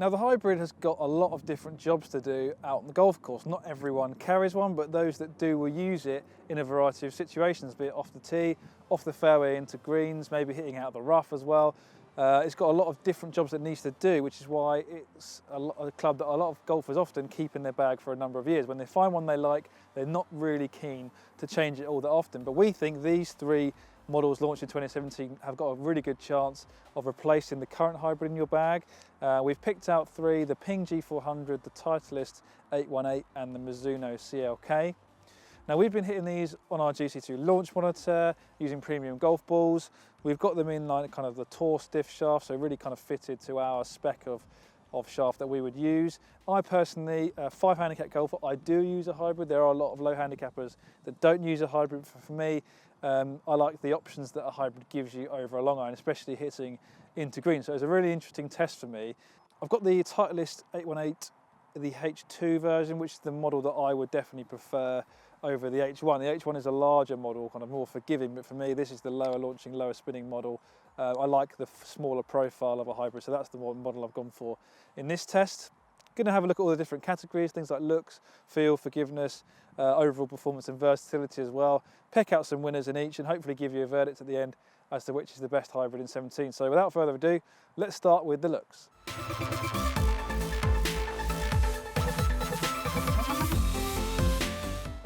Now the hybrid has got a lot of different jobs to do out on the golf course. Not everyone carries one, but those that do will use it in a variety of situations, be it off the tee, off the fairway into greens, maybe hitting out of the rough as well. It's got a lot of different jobs it needs to do, which is why it's a club that a lot of golfers often keep in their bag for a number of years. When they find one they like, they're not really keen to change it all that often. But we think these three models launched in 2017 have got a really good chance of replacing the current hybrid in your bag. We've picked out three: the Ping G400, the Titleist 818 and the Mizuno CLK. Now we've been hitting these on our GC2 launch monitor using premium golf balls. We've got them in like kind of the Tour stiff shaft, so really kind of fitted to our spec of shaft that we would use. I personally, 5 handicap golfer, I do use a hybrid. There are a lot of low handicappers that don't use a hybrid. For me, I like the options that a hybrid gives you over a long iron, especially hitting into green. So it's a really interesting test for me. I've got the Titleist 818, the H2 version, which is the model that I would definitely prefer over the H1. The H1 is a larger model, kind of more forgiving, but for me, this is the lower launching, lower spinning model. I like the smaller profile of a hybrid, so that's the model I've gone for in this test. Going to have a look at all the different categories, things like looks, feel, forgiveness, overall performance and versatility as well. Pick out some winners in each and hopefully give you a verdict at the end as to which is the best hybrid in 17. So without further ado, let's start with the looks.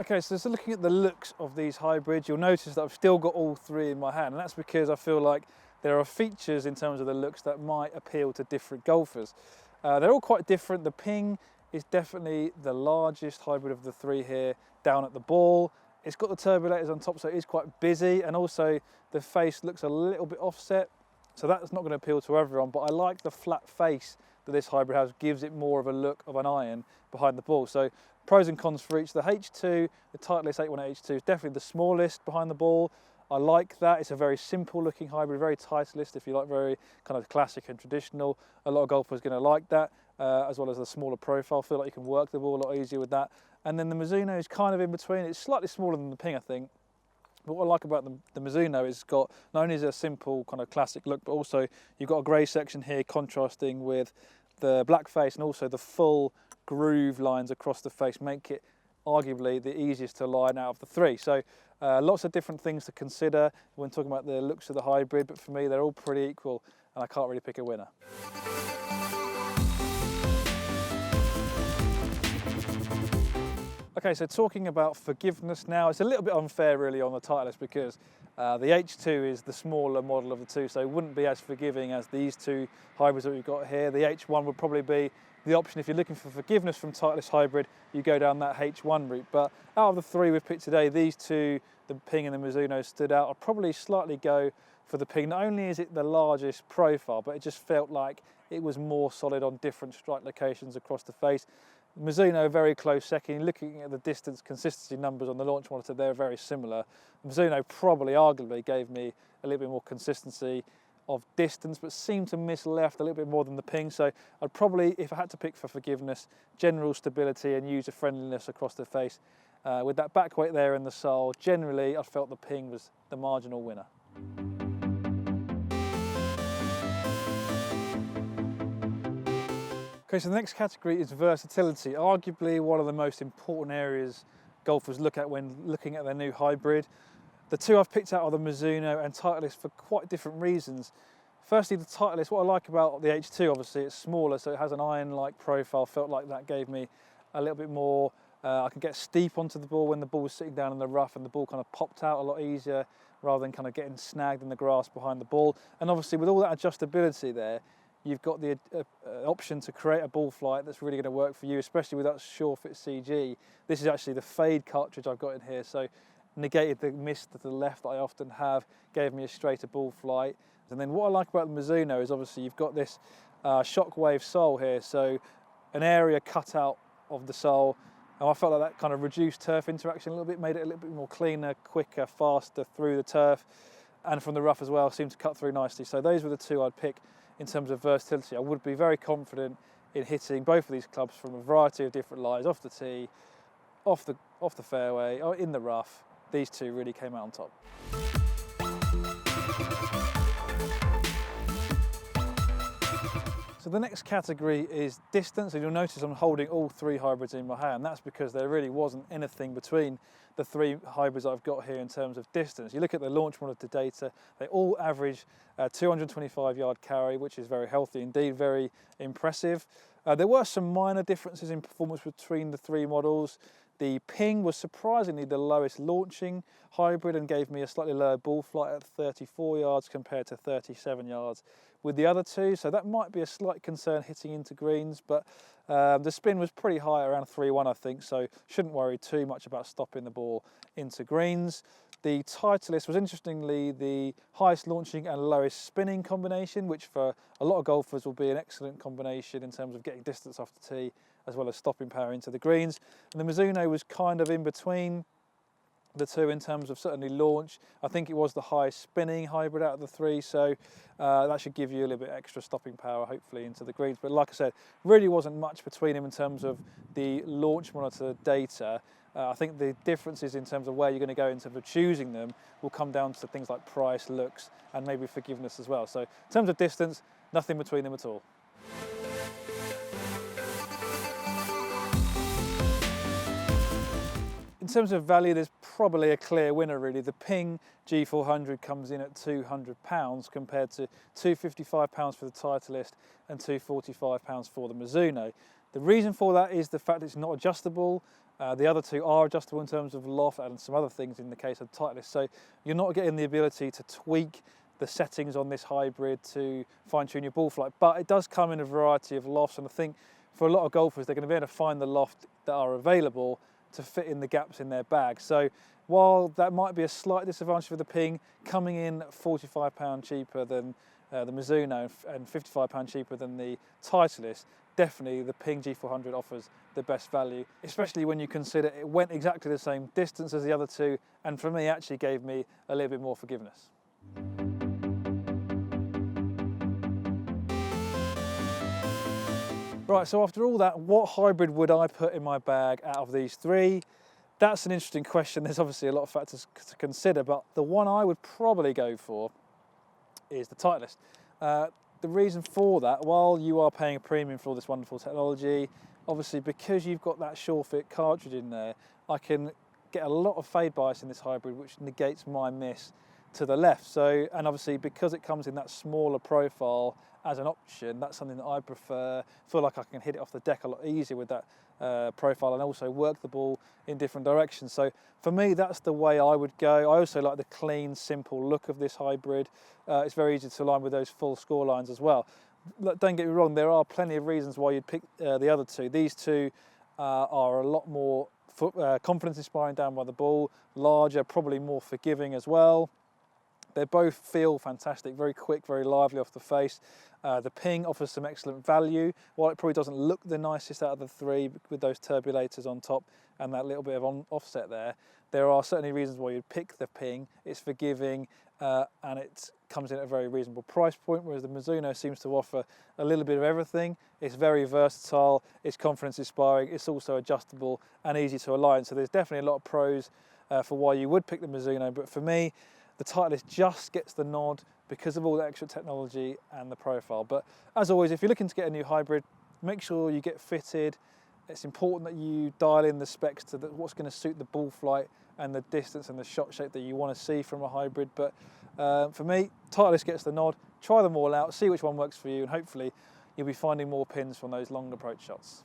Okay, so looking at the looks of these hybrids, you'll notice that I've still got all three in my hand, and that's because I feel like there are features in terms of the looks that might appeal to different golfers. They're all quite different. The Ping is definitely the largest hybrid of the three here down at the ball. It's got the turbulators on top, so it is quite busy, and also the face looks a little bit offset, so that's not going to appeal to everyone, but I like the flat face that this hybrid has, gives it more of a look of an iron behind the ball. So pros and cons for each. The H2, the Titleist 818 H2 is definitely the smallest behind the ball. I like that. It's a very simple looking hybrid, very Titleist if you like, very kind of classic and traditional. A lot of golfers are going to like that, as well as the smaller profile. Feel like you can work the ball a lot easier with that. And then the Mizuno is kind of in between. It's slightly smaller than the Ping, I think. But what I like about the Mizuno is it's got, not only is it a simple kind of classic look, but also you've got a grey section here contrasting with the black face, and also the full groove lines across the face make it arguably the easiest to line out of the three. So lots of different things to consider when talking about the looks of the hybrid, but for me they're all pretty equal and I can't really pick a winner. Okay, so talking about forgiveness now, it's a little bit unfair really on the Titleist because the H2 is the smaller model of the two, so it wouldn't be as forgiving as these two hybrids that we've got here. The H1 would probably be the option if you're looking for forgiveness from Titleist hybrid, you go down that H1 route. But out of the three we've picked today, these two, the Ping and the Mizuno, stood out. I'd probably slightly go for the Ping. Not only is it the largest profile, but it just felt like it was more solid on different strike locations across the face. Mizuno very close second. Looking at the distance consistency numbers on the launch monitor, they're very similar. Mizuno probably arguably gave me a little bit more consistency of distance, but seemed to miss left a little bit more than the Ping. So I'd probably, if I had to pick for forgiveness, general stability and user friendliness across the face. With that back weight there in the sole, generally I felt the Ping was the marginal winner. Okay, so the next category is versatility, arguably one of the most important areas golfers look at when looking at their new hybrid. The two I've picked out are the Mizuno and Titleist for quite different reasons. Firstly, the Titleist, what I like about the H2, obviously it's smaller, so it has an iron-like profile. Felt like that gave me a little bit more, I can get steep onto the ball when the ball was sitting down in the rough and the ball kind of popped out a lot easier rather than kind of getting snagged in the grass behind the ball. And obviously with all that adjustability there, you've got the option to create a ball flight that's really going to work for you, especially with that SureFit CG. This is actually the fade cartridge I've got in here, so negated the mist to the left that I often have, gave me a straighter ball flight. And then what I like about the Mizuno is obviously you've got this shockwave sole here, so an area cut out of the sole. And I felt like that kind of reduced turf interaction a little bit, made it a little bit more cleaner, quicker, faster through the turf, and from the rough as well, seemed to cut through nicely. So those were the two I'd pick in terms of versatility. I would be very confident in hitting both of these clubs from a variety of different lies, off the tee, off the fairway, or in the rough. These two really came out on top. So So the next category is distance, and you'll notice I'm holding all three hybrids in my hand. That's because there really wasn't anything between the three hybrids I've got here in terms of distance. You look at the launch monitor data, they all average 225 yard carry, which is very healthy indeed, very impressive. There were some minor differences in performance between the three models. The ping was surprisingly the lowest launching hybrid and gave me a slightly lower ball flight at 34 yards compared to 37 yards with the other two. So that might be a slight concern hitting into greens, but the spin was pretty high, around 3-1 I think, so shouldn't worry too much about stopping the ball into greens. The Titleist was interestingly the highest launching and lowest spinning combination, which for a lot of golfers will be an excellent combination in terms of getting distance off the tee as well as stopping power into the greens. And the Mizuno was kind of in between the two in terms of certainly launch. I think it was the highest spinning hybrid out of the three, so that should give you a little bit extra stopping power hopefully into the greens. But like I said, really wasn't much between them in terms of the launch monitor data. I think the differences in terms of where you're going to go in terms of choosing them will come down to things like price, looks, and maybe forgiveness as well. So in terms of distance, nothing between them at all. In terms of value, there's probably a clear winner really. The Ping G400 comes in at £200 compared to £255 for the Titleist and £245 for the Mizuno. The reason for that is the fact it's not adjustable. The other two are adjustable in terms of loft and some other things in the case of Titleist. So you're not getting the ability to tweak the settings on this hybrid to fine-tune your ball flight, but it does come in a variety of lofts, and I think for a lot of golfers they're going to be able to find the loft that are available to fit in the gaps in their bag. So while that might be a slight disadvantage for the Ping, coming in £45 cheaper than the Mizuno and £55 cheaper than the Titleist, definitely the Ping G400 offers the best value, especially when you consider it went exactly the same distance as the other two, and for me actually gave me a little bit more forgiveness. Right, so after all that, what hybrid would I put in my bag out of these three? That's an interesting question. There's obviously a lot of factors to consider, but the one I would probably go for is the Titleist. The reason for that, while you are paying a premium for all this wonderful technology, obviously because you've got that sure-fit cartridge in there, I can get a lot of fade bias in this hybrid, which negates my miss to the left. So, and obviously because it comes in that smaller profile as an option, that's something that I prefer. I feel like I can hit it off the deck a lot easier with that profile and also work the ball in different directions. So for me, that's the way I would go. I also like the clean, simple look of this hybrid. It's very easy to align with those full score lines as well. Don't get me wrong, there are plenty of reasons why you'd pick the other two. These two are a lot more confidence inspiring down by the ball, larger, probably more forgiving as well. They both feel fantastic, very quick, very lively off the face. The Ping offers some excellent value. While it probably doesn't look the nicest out of the three with those turbulators on top and that little bit of offset there are certainly reasons why you'd pick the Ping. It's forgiving and it comes in at a very reasonable price point, whereas the Mizuno seems to offer a little bit of everything. It's very versatile, it's confidence inspiring, it's also adjustable and easy to align. So there's definitely a lot of pros for why you would pick the Mizuno, but for me, the Titleist just gets the nod because of all the extra technology and the profile. But as always, if you're looking to get a new hybrid, make sure you get fitted. It's important that you dial in the specs to what's going to suit the ball flight and the distance and the shot shape that you want to see from a hybrid. But for me, Titleist gets the nod. Try them all out, see which one works for you, and hopefully you'll be finding more pins from those long approach shots.